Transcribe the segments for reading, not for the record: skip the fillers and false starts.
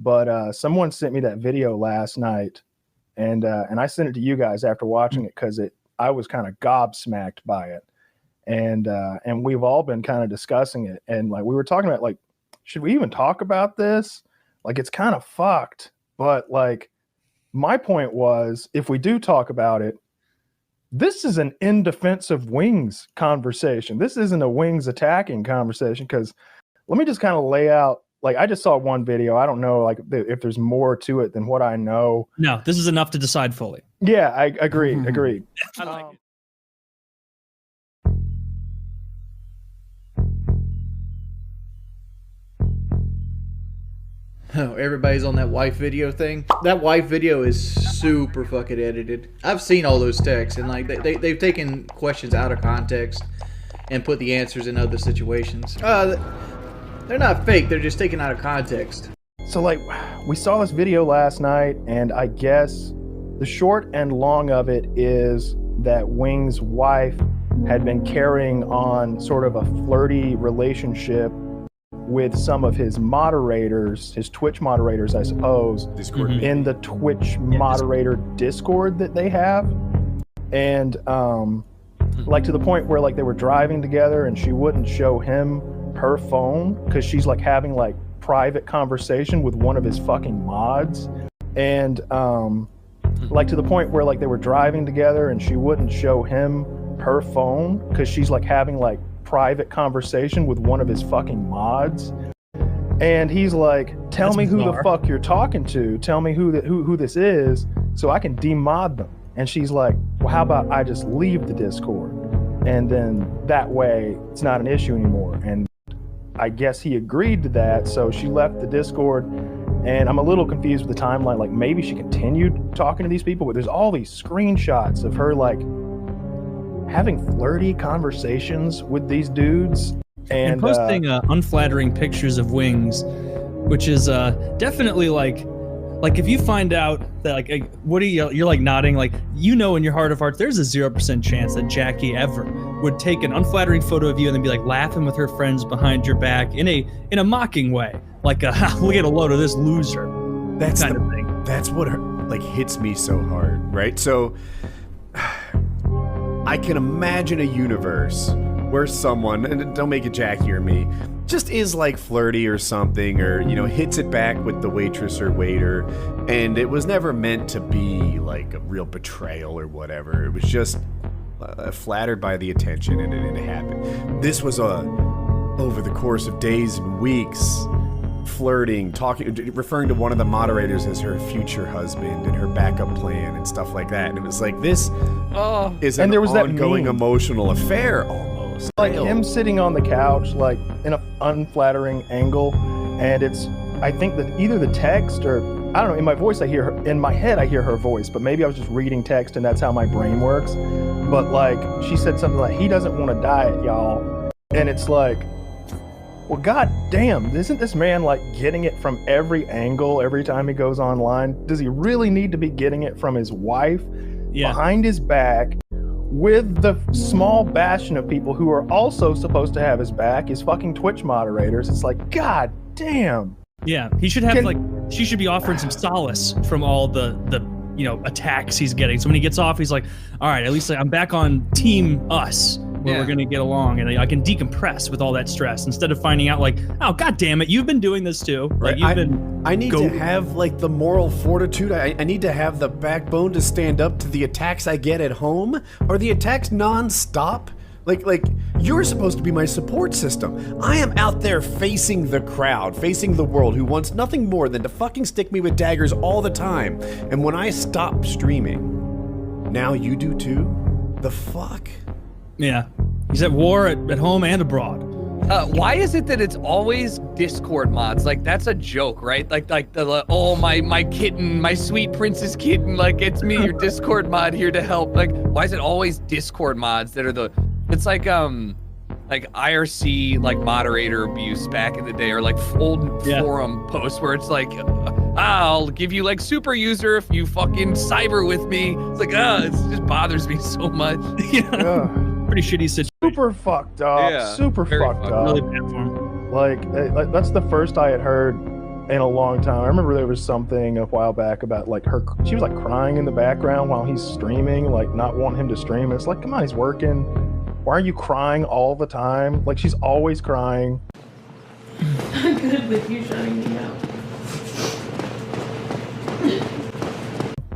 but someone sent me that video last night, and I sent it to you guys after watching it because I was kind of gobsmacked by it, and we've all been kind of discussing it, and like we were talking about, like, should we even talk about this? Like, it's kind of fucked, but like my point was, if we do talk about it, this is an in defense of Wings conversation. This isn't a Wings attacking conversation, because let me just kind of lay out, like, I just saw one video. I don't know, like, if there's more to it than what I know. No, this is enough to decide fully. Yeah, I agree. Agreed. I like it. Oh, everybody's on that wife video thing. That wife video is super fucking edited. I've seen all those texts, and like they've taken questions out of context and put the answers in other situations. They're not fake, they're just taken out of context. So like, we saw this video last night, and I guess the short and long of it is that Wing's wife had been carrying on sort of a flirty relationship with some of his moderators, his Twitch moderators, I suppose, Discord, in the Twitch moderator Discord that they have. And like, to the point where like they were driving together and she wouldn't show him her phone because she's like having like private conversation with one of his fucking mods. And like, to the point where like they were driving together and she wouldn't show him her phone because she's like having like private conversation with one of his fucking mods. And he's like, tell me who the fuck you're talking to, tell me who this is so I can demod them. And she's like, well, how about I just leave the Discord, and then that way it's not an issue anymore. And I guess he agreed to that, so she left the Discord. And I'm a little confused with the timeline. Like, maybe she continued talking to these people, but there's all these screenshots of her like having flirty conversations with these dudes and posting unflattering pictures of Wings, which is definitely like if you find out that like Woody, you're like nodding, like, you know, in your heart of hearts there's a 0% chance that Jackie ever would take an unflattering photo of you and then be like laughing with her friends behind your back in a mocking way, like we'll get a load of this loser. That's kind of thing. That's what like hits me so hard, right? So I can imagine a universe where someone, and don't make it Jackie or me, just is like flirty or something, or, you know, hits it back with the waitress or waiter, and it was never meant to be like a real betrayal or whatever. It was just flattered by the attention, and it happened. This was over the course of days and weeks, flirting, talking, referring to one of the moderators as her future husband and her backup plan and stuff like that. And it was like, this is an ongoing emotional affair almost. Like him sitting on the couch, like in an unflattering angle, and it's, I think that either the text or, I don't know, in my voice I hear her, in my head I hear her voice, but maybe I was just reading text and that's how my brain works. But like, she said something like, he doesn't want to diet, y'all. And it's like, well, god damn, isn't this man like getting it from every angle every time he goes online? Does he really need to be getting it from his wife behind his back with the small bastion of people who are also supposed to have his back, his fucking Twitch moderators? It's like, god damn. Yeah, he should have she should be offering some solace from all the you know, attacks he's getting. So when he gets off, he's like, all right, at least I'm back on team us, where we're gonna get along, and I can decompress with all that stress instead of finding out like, oh god damn it, you've been doing this too. Like, I need to have like the moral fortitude. I need to have the backbone to stand up to the attacks I get at home. Are the attacks non-stop? Like you're supposed to be my support system. I am out there facing the crowd, facing the world, who wants nothing more than to fucking stick me with daggers all the time. And when I stop streaming, now you do too? The fuck? Yeah, he's at war at home and abroad. Why is it that it's always Discord mods? Like, that's a joke, right? Like oh, my kitten, my sweet princess kitten, like, it's me, your Discord mod here to help. Like, why is it always Discord mods that are the, it's like IRC, like, moderator abuse back in the day, or like old forum posts where it's like, I'll give you like super user if you fucking cyber with me. It's like, it just bothers me so much. Pretty shitty situation. Super fucked up. Super fucked up. Really bad for him. Like that's the first I had heard in a long time. I remember there was something a while back about like she was like crying in the background while he's streaming, like not wanting him to stream. It's like, come on, he's working. Why are you crying all the time? Like, she's always crying. I'm good with you shutting me out.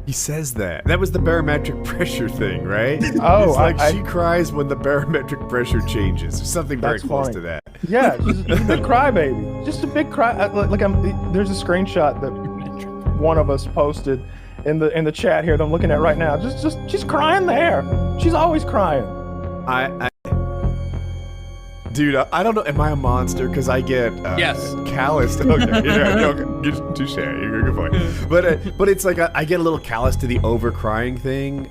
He says that. That was the barometric pressure thing, right? Oh, it's like she cries when the barometric pressure changes. There's something very close to that. Yeah, she's a big crybaby. Just a big cry. There's a screenshot that one of us posted in the chat here that I'm looking at right now. Just she's crying there. She's always crying. Dude, I don't know. Am I a monster? Because I get yes, calloused. Okay, yeah, okay. Touche. You're a good point. But it's like I get a little callous to the over crying thing.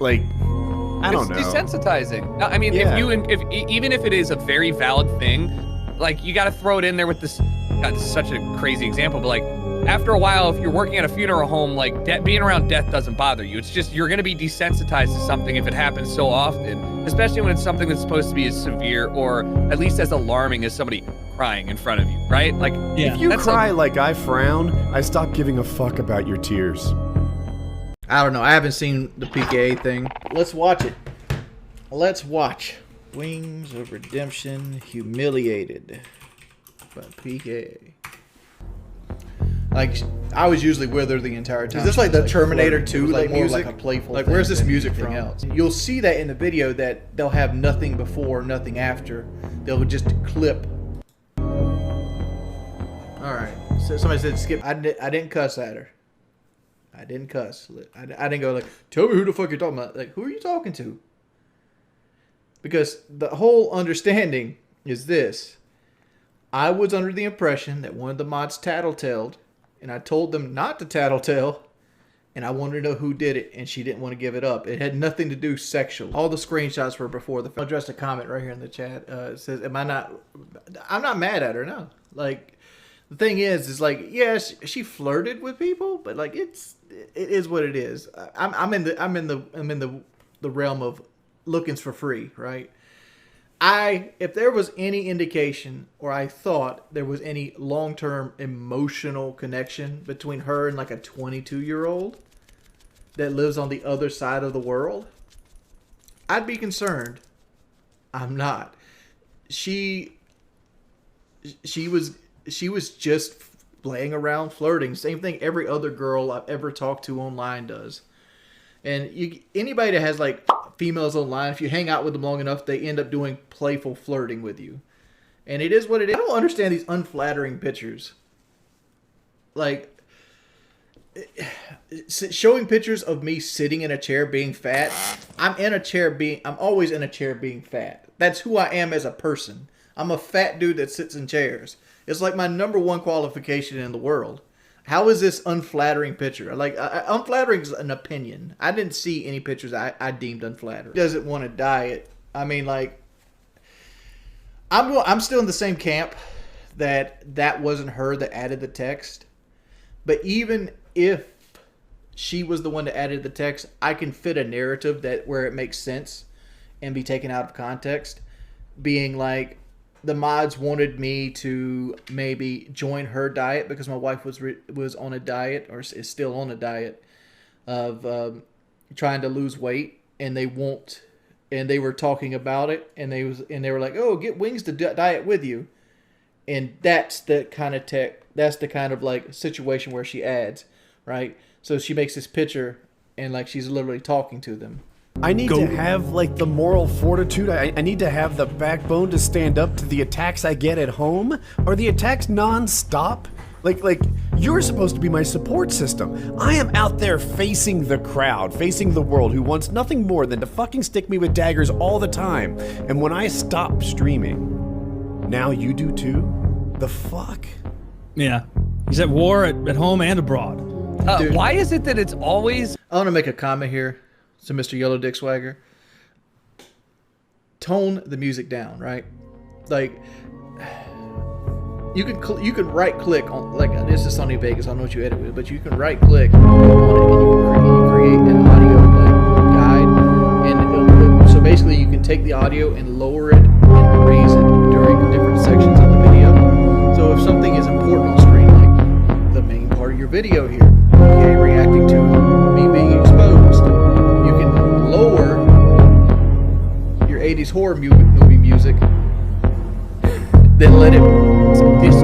Like I don't know. It's desensitizing. I mean, Yeah. if even if it is a very valid thing, like you got to throw it in there with this. God, this is such a crazy example, but like after a while, if you're working at a funeral home, like being around death doesn't bother you. It's just you're gonna be desensitized to something if it happens so often, especially when it's something that's supposed to be as severe or at least as alarming as somebody crying in front of you, right? Like Yeah. If you cry like I frown, I stop giving a fuck about your tears. I don't know. I haven't seen the PKA thing. Let's watch it. Let's watch Wings of Redemption Humiliated by PKA. Like, I was usually with her the entire time. Is this like the Terminator 2 like music? Like a playful like, thing where's this than music anything from? Else. You'll see that in the video that they'll have nothing before, nothing after. They'll just clip. All right. So somebody said skip. I didn't cuss at her. I didn't cuss. I didn't go like, tell me who the fuck you're talking about. Like, who are you talking to? Because the whole understanding is this. I was under the impression that one of the mods tattletaled, and I told them not to tattletale, and I wanted to know who did it, and she didn't want to give it up. It had nothing to do sexually. All the screenshots were before the... I'll address a comment right here in the chat. It says, I'm not mad at her, no. Like, the thing is like, yes, she flirted with people, but like, it is what it is. I'm in the realm of lookings for free, right? If there was any indication or I thought there was any long-term emotional connection between her and like a 22-year-old that lives on the other side of the world, I'd be concerned. I'm not. She was just playing around, flirting. Same thing every other girl I've ever talked to online does. And anybody that has like females online, if you hang out with them long enough, they end up doing playful flirting with you. And it is what it is. I don't understand these unflattering pictures. Like, showing pictures of me sitting in a chair being fat. I'm always in a chair being fat. That's who I am as a person. I'm a fat dude that sits in chairs. It's like my number one qualification in the world. How is this unflattering picture? Like, unflattering is an opinion. I didn't see any pictures I deemed unflattering. Doesn't want to diet. I mean, like, I'm still in the same camp that wasn't her that added the text. But even if she was the one that added the text, I can fit a narrative where it makes sense and be taken out of context. Being like, the mods wanted me to maybe join her diet because my wife was on a diet or is still on a diet of trying to lose weight, and they were talking about it, and they were like, oh, get Wings to diet with you, and that's the kind of like situation where she adds, right? So she makes this picture and like she's literally talking to them. I need to have like the moral fortitude. I need to have the backbone to stand up to the attacks I get at home. Are the attacks non-stop? Like you're supposed to be my support system. I am out there facing the crowd, facing the world who wants nothing more than to fucking stick me with daggers all the time. And when I stop streaming, now you do too? The fuck? Yeah. He's at war at home and abroad. Why is it that it's always... I want to make a comment here. So, Mr. Yellow Dick Swagger, tone the music down, right? Like, you can right click on, like, this is Sony Vegas. I don't know what you edit with, but you can right click on it and you can create an audio like guide, and so basically you can take the audio and lower it and raise it during different sections of the video. So if something is important on screen, like video here. Okay, reacting to me being exposed. You can lower your 80s horror movie music, then let it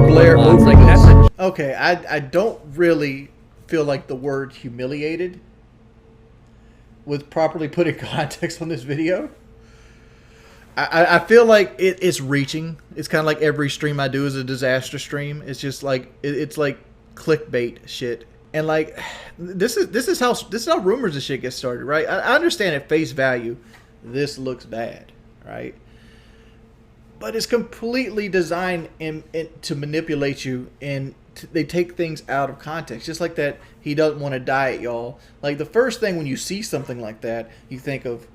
glare over like that's a Okay, I don't really feel like the word humiliated was properly put in context on this video. I feel like it's reaching. It's kind of like every stream I do is a disaster stream. It's just like it's like clickbait shit. And like this is how rumors and shit get started, right? I understand at face value, this looks bad, right? But it's completely designed to manipulate you, and they take things out of context. Just like that, he doesn't want to diet, y'all. Like the first thing when you see something like that, you think of,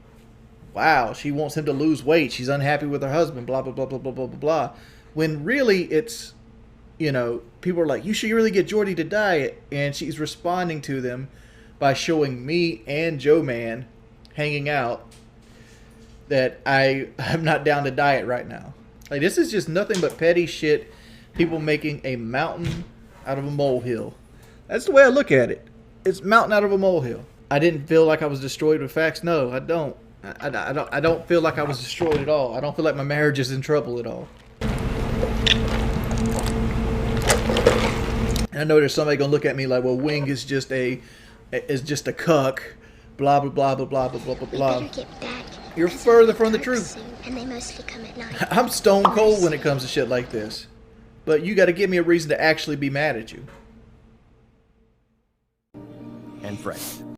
wow, she wants him to lose weight. She's unhappy with her husband, blah, blah, blah, blah, blah, blah, blah, blah. When really it's, you know, people are like, you should really get Jordy to diet. And she's responding to them by showing me and Joe Man hanging out that I'm not down to diet right now. Like, this is just nothing but petty shit. People making a mountain out of a molehill. That's the way I look at it. It's mountain out of a molehill. I didn't feel like I was destroyed with facts. No, I don't. I don't feel like I was destroyed at all. I don't feel like my marriage is in trouble at all. And I know there's somebody gonna look at me like, well, Wing is just a cuck, blah blah blah blah blah blah blah blah. We better get back. You're further from the truth. Soon, and they mostly come at night. I'm stone cold when it comes to shit like this. But you got to give me a reason to actually be mad at you. And friend.